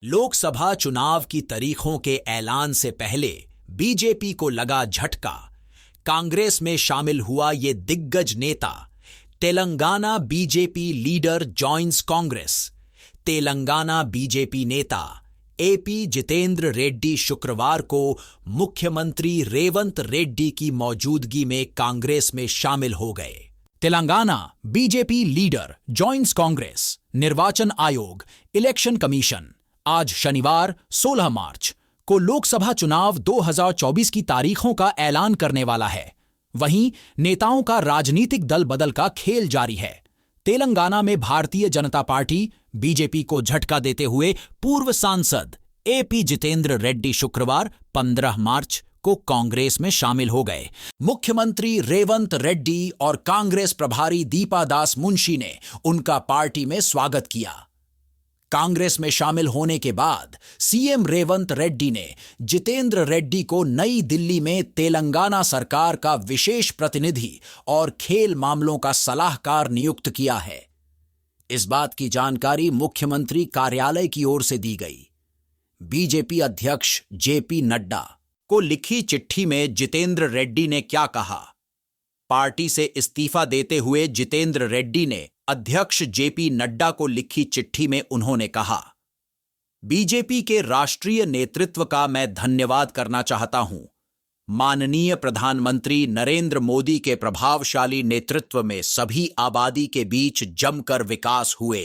लोकसभा चुनाव की तारीखों के ऐलान से पहले बीजेपी को लगा झटका। कांग्रेस में शामिल हुआ ये दिग्गज नेता। Telangana BJP leader joins Congress. Telangana BJP नेता एपी जितेंद्र रेड्डी शुक्रवार को मुख्यमंत्री रेवंत रेड्डी की मौजूदगी में कांग्रेस में शामिल हो गए। Telangana BJP leader joins Congress. निर्वाचन आयोग इलेक्शन कमीशन आज शनिवार 16 मार्च को लोकसभा चुनाव 2024 की तारीखों का ऐलान करने वाला है। वहीं नेताओं का राजनीतिक दल बदल का खेल जारी है। तेलंगाना में भारतीय जनता पार्टी बीजेपी को झटका देते हुए पूर्व सांसद एपी जितेंद्र रेड्डी शुक्रवार 15 मार्च को कांग्रेस में शामिल हो गए। मुख्यमंत्री रेवंत रेड्डी और कांग्रेस प्रभारी दीपा दास मुंशी ने उनका पार्टी में स्वागत किया। कांग्रेस में शामिल होने के बाद सीएम रेवंत रेड्डी ने जितेंद्र रेड्डी को नई दिल्ली में तेलंगाना सरकार का विशेष प्रतिनिधि और खेल मामलों का सलाहकार नियुक्त किया है। इस बात की जानकारी मुख्यमंत्री कार्यालय की ओर से दी गई। बीजेपी अध्यक्ष जेपी नड्डा को लिखी चिट्ठी में जितेंद्र रेड्डी ने क्या कहा? पार्टी से इस्तीफा देते हुए जितेंद्र रेड्डी ने अध्यक्ष जेपी नड्डा को लिखी चिट्ठी में उन्होंने कहा, बीजेपी के राष्ट्रीय नेतृत्व का मैं धन्यवाद करना चाहता हूं। माननीय प्रधानमंत्री नरेंद्र मोदी के प्रभावशाली नेतृत्व में सभी आबादी के बीच जमकर विकास हुए।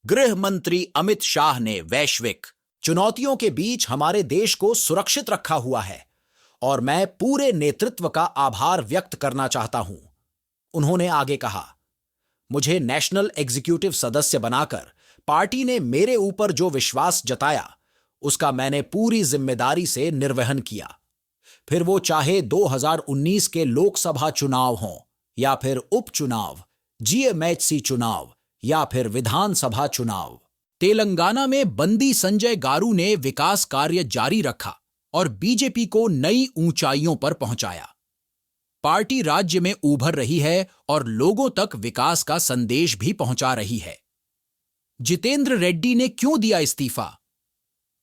गृह मंत्री अमित शाह ने वैश्विक चुनौतियों के बीच हमारे देश को सुरक्षित रखा हुआ है और मैं पूरे नेतृत्व का आभार व्यक्त करना चाहता हूं। उन्होंने आगे कहा, मुझे नेशनल एग्जीक्यूटिव सदस्य बनाकर पार्टी ने मेरे ऊपर जो विश्वास जताया उसका मैंने पूरी जिम्मेदारी से निर्वहन किया। फिर वो चाहे 2019 के लोकसभा चुनाव हों या फिर उपचुनाव, जीएमएचसी चुनाव या फिर विधानसभा चुनाव। तेलंगाना में बंदी संजय गारू ने विकास कार्य जारी रखा और बीजेपी को नई ऊंचाइयों पर पहुंचाया। पार्टी राज्य में उभर रही है और लोगों तक विकास का संदेश भी पहुंचा रही है। जितेंद्र रेड्डी ने क्यों दिया इस्तीफा?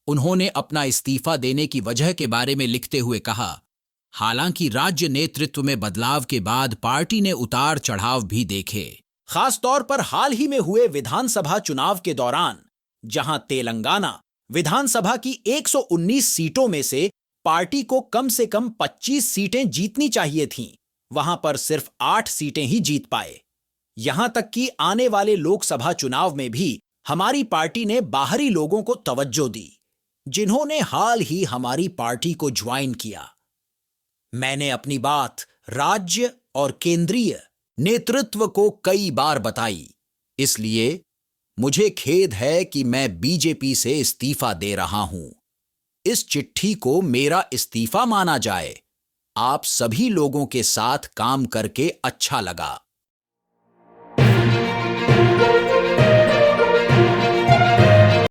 उन्होंने अपना इस्तीफा देने की वजह के बारे में लिखते हुए कहा, हालांकि राज्य नेतृत्व में बदलाव के बाद पार्टी ने उतार चढ़ाव भी देखे, खासतौर पर हाल ही में हुए विधानसभा चुनाव के दौरान, जहां तेलंगाना विधानसभा की 119 सीटों में से पार्टी को कम से कम 25 सीटें जीतनी चाहिए थीं, वहां पर सिर्फ 8 सीटें ही जीत पाए। यहां तक कि आने वाले लोकसभा चुनाव में भी हमारी पार्टी ने बाहरी लोगों को तवज्जो दी, जिन्होंने हाल ही हमारी पार्टी को ज्वाइन किया। मैंने अपनी बात राज्य और केंद्रीय नेतृत्व को कई बार बताई, इसलिए मुझे खेद है कि मैं बीजेपी से इस्तीफा दे रहा हूं। इस चिट्ठी को मेरा इस्तीफा माना जाए। आप सभी लोगों के साथ काम करके अच्छा लगा।